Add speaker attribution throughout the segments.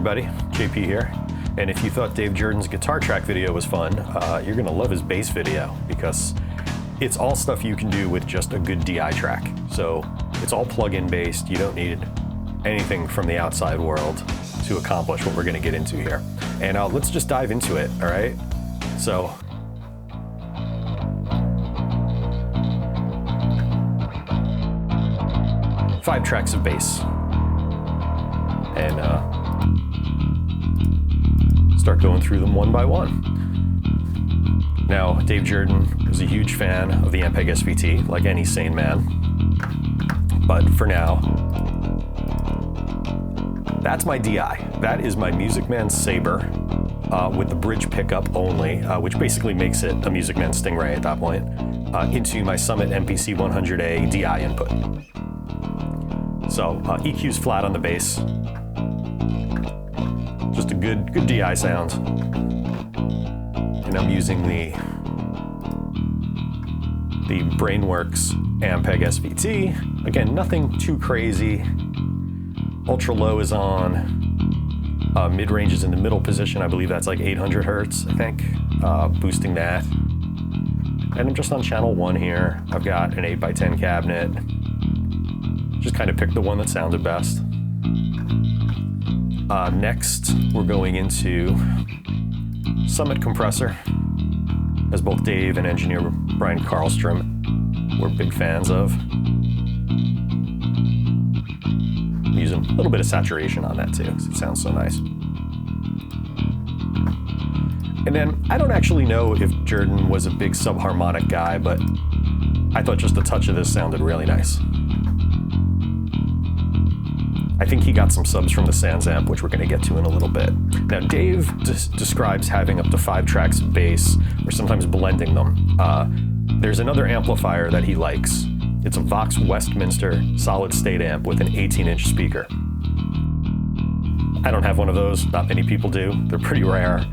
Speaker 1: everybody, JP here. And if you thought Dave Jerden's guitar track video was fun, you're gonna love his bass video because it's all stuff you can do with just a good DI track. So it's all plug-in based. You don't need anything from the outside world to accomplish what we're gonna get into here. And let's just dive into it, all right? So, five tracks of bass. And start going through them one by one. Now, Dave Jerden was a huge fan of the Ampeg SVT, like any sane man. But for now, that's my DI. That is my Music Man Sabre with the bridge pickup only, which basically makes it a Music Man Stingray at that point, into my Summit MPC 100A DI input. So EQ's flat on the bass. Just a good DI sound. And I'm using the Brainworx Ampeg SVT. Again, nothing too crazy. Ultra low is on. Mid-range is in the middle position. I believe that's like 800 hertz, I think. Boosting that. And I'm just on channel 1 here. I've got an 8x10 cabinet. Just kind of picked the one that sounded best. Next, we're going into Summit compressor, as both Dave and engineer Brian Karlstrom were big fans of. I'm using a little bit of saturation on that too, because it sounds so nice. And then, I don't actually know if Jerden was a big subharmonic guy, but I thought just a touch of this sounded really nice. I think he got some subs from the SansAmp, which we're going to get to in a little bit. Now, Dave describes having up to 5 tracks of bass, or sometimes blending them. There's another amplifier that he likes. It's a Vox Westminster solid-state amp with an 18-inch speaker. I don't have one of those. Not many people do. They're pretty rare.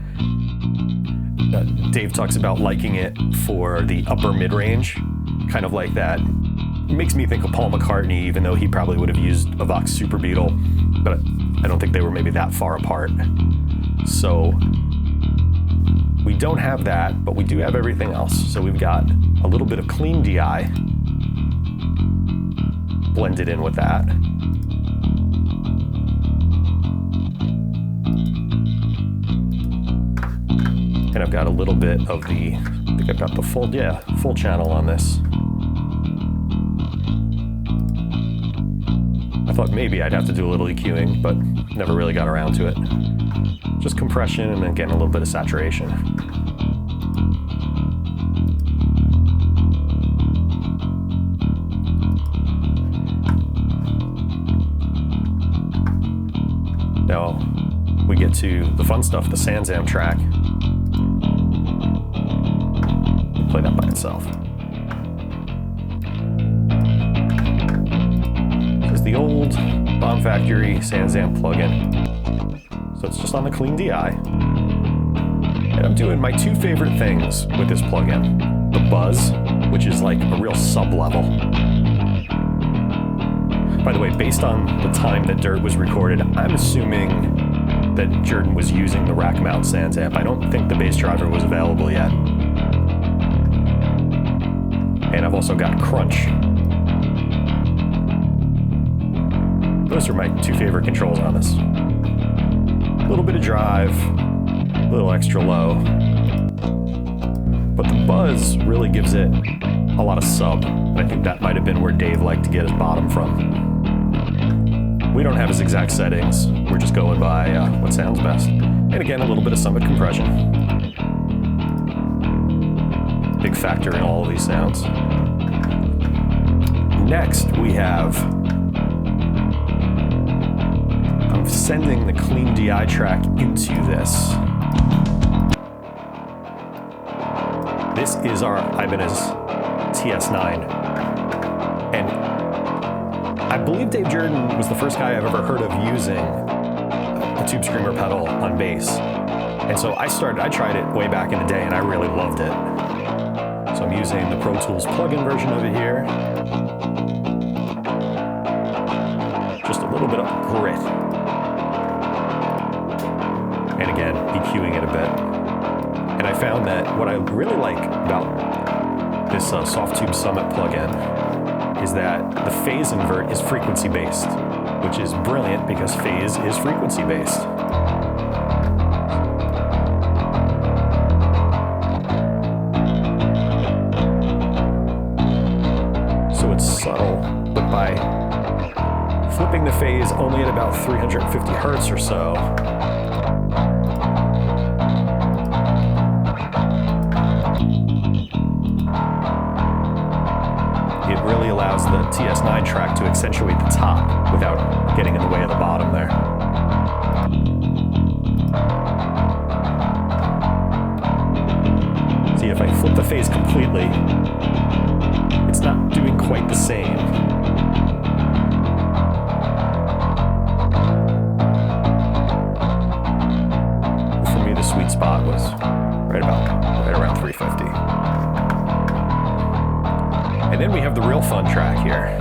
Speaker 1: Dave talks about liking it for the upper mid-range, kind of like that. It makes me think of Paul McCartney, even though he probably would have used a Vox Super Beetle, but I don't think they were maybe that far apart. So we don't have that, but we do have everything else. So we've got a little bit of clean DI blended in with that. And I've got a little bit of the, I think I've got the full channel on this. I thought maybe I'd have to do a little EQing, but never really got around to it. Just compression and then getting a little bit of saturation. Now we get to the fun stuff, the SansAmp track. We'll play that by itself. The old Bomb Factory SansAmp plugin. So it's just on the clean DI. And I'm doing my 2 favorite things with this plugin. The buzz, which is like a real sub-level. By the way, based on the time that Dirt was recorded, I'm assuming that Jerden was using the rack mount SansAmp. I don't think the bass driver was available yet. And I've also got crunch. Those are my 2 favorite controls on this. A little bit of drive, a little extra low. But the buzz really gives it a lot of sub. And I think that might have been where Dave liked to get his bottom from. We don't have his exact settings. We're just going by what sounds best. And again, a little bit of Summit compression. Big factor in all of these sounds. Next, we have sending the clean DI track into this. This is our Ibanez TS9. And I believe Dave Jerden was the first guy I've ever heard of using a Tube Screamer pedal on bass. And so I tried it way back in the day and I really loved it. So I'm using the ProTools plugin version of it here. Just a little bit of grit. again, EQing it a bit. And I found that what I really like about this Softube Summit plugin is that the phase invert is frequency-based, which is brilliant because phase is frequency-based. So it's subtle, but by flipping the phase only at about 350 hertz or so, it really allows the TS9 track to accentuate the top without getting in the way of the bottom there. See, if I flip the phase completely, it's not doing quite the same. For me, the sweet spot was right around 350. And then we have the real fun track here.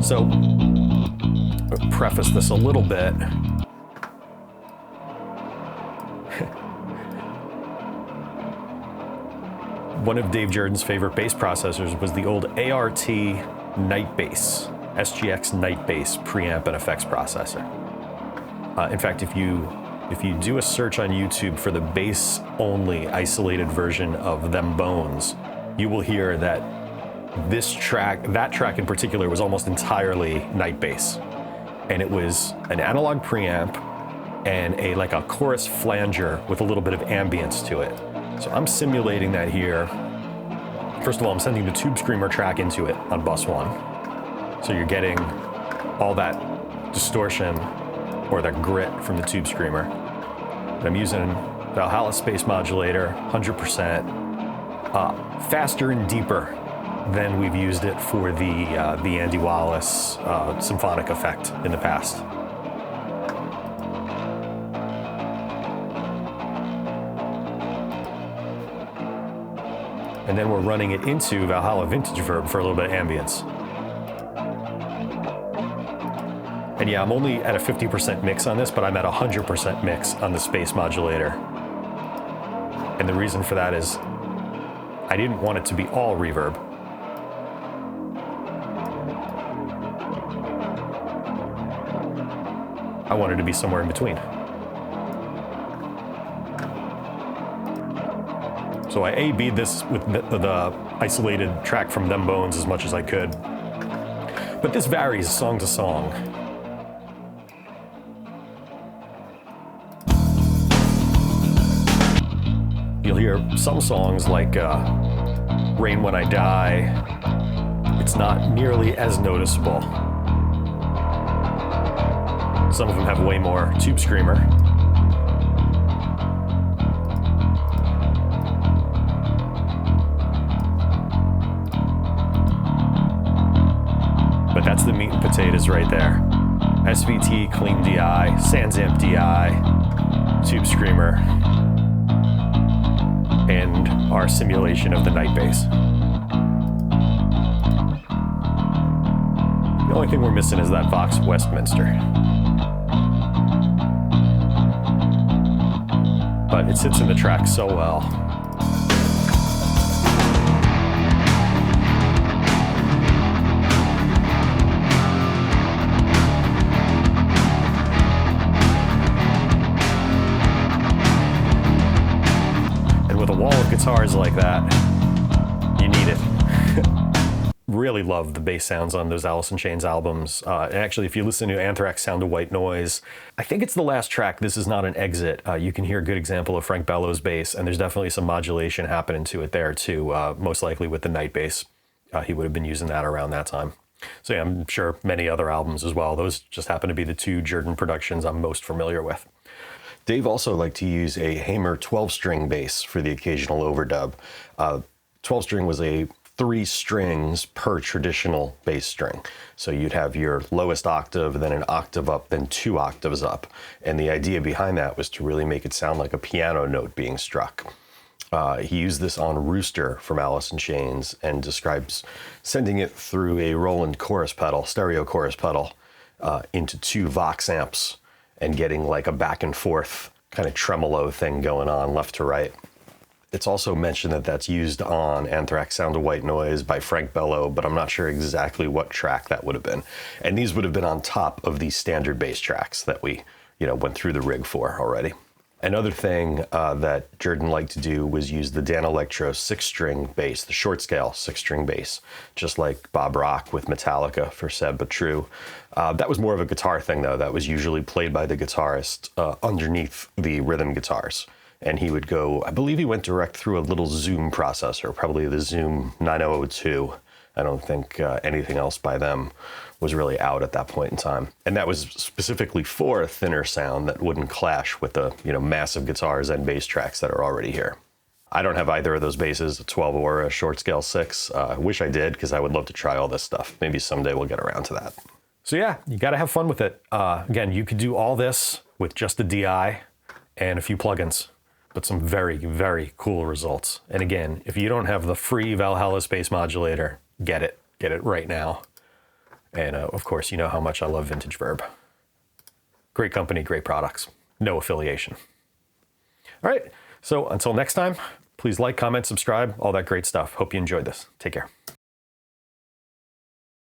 Speaker 1: So, I'll preface this a little bit. One of Dave Jerden's favorite bass processors was the old ART Night Bass, SGX Night Bass preamp and effects processor. In fact, if you do a search on YouTube for the bass-only isolated version of Them Bones, you will hear that that track in particular was almost entirely night bass. And it was an analog preamp and a chorus flanger with a little bit of ambience to it. So I'm simulating that here. First of all, I'm sending the Tube Screamer track into it on bus 1. So you're getting all that distortion or the grit from the Tube Screamer. And I'm using Valhalla space modulator, 100%, faster and deeper than we've used it for the Andy Wallace symphonic effect in the past. And then we're running it into Valhalla Vintage Verb for a little bit of ambience. And yeah, I'm only at a 50% mix on this, but I'm at 100% mix on the space modulator. And the reason for that is I didn't want it to be all reverb. I wanted it to be somewhere in between. So I A-B'd this with the isolated track from Them Bones as much as I could. But this varies song to song. You'll hear some songs like Rain When I Die. It's not nearly as noticeable. Some of them have way more Tube Screamer. But that's the meat and potatoes right there. SVT, clean DI, SansAmp DI, Tube Screamer, and our simulation of the night bass. The only thing we're missing is that Vox Westminster. But it sits in the track so well. And with a wall of guitars like that, you need it. Really love the bass sounds on those Alice in Chains albums. And actually, if you listen to Anthrax Sound of White Noise, I think it's the last track, This Is Not an Exit. You can hear a good example of Frank Bellows' bass, and there's definitely some modulation happening to it there too, most likely with the night bass. He would have been using that around that time. So yeah, I'm sure many other albums as well. Those just happen to be the two Jerden productions I'm most familiar with. Dave also liked to use a Hamer 12-string bass for the occasional overdub. 12-string was a 3 strings per traditional bass string. So you'd have your lowest octave, then an octave up, then 2 octaves up. And the idea behind that was to really make it sound like a piano note being struck. He used this on Rooster from Alice in Chains and describes sending it through a Roland chorus pedal, stereo chorus pedal, into 2 Vox amps, and getting like a back and forth kind of tremolo thing going on left to right. It's also mentioned that that's used on Anthrax Sound of White Noise by Frank Bello, but I'm not sure exactly what track that would have been. And these would have been on top of these standard bass tracks that we, went through the rig for already. Another thing that Jerden liked to do was use the Dan Electro 6-string bass, the short scale 6-string bass, just like Bob Rock with Metallica for Seb But True. That was more of a guitar thing though. That was usually played by the guitarist underneath the rhythm guitars. And he would go, I believe he went direct through a little Zoom processor, probably the Zoom 9002. I don't think anything else by them was really out at that point in time. And that was specifically for a thinner sound that wouldn't clash with the massive guitars and bass tracks that are already here. I don't have either of those basses, a 12 or a short scale 6. I wish I did, because I would love to try all this stuff. Maybe someday we'll get around to that. So yeah, you gotta have fun with it. Again, you could do all this with just a DI and a few plugins, but some very, very cool results. And again, if you don't have the free Valhalla space modulator, get it right now. And of course, you know how much I love Vintage Verb. Great company, great products, no affiliation. All right, so until next time, please like, comment, subscribe, all that great stuff. Hope you enjoyed this. Take care.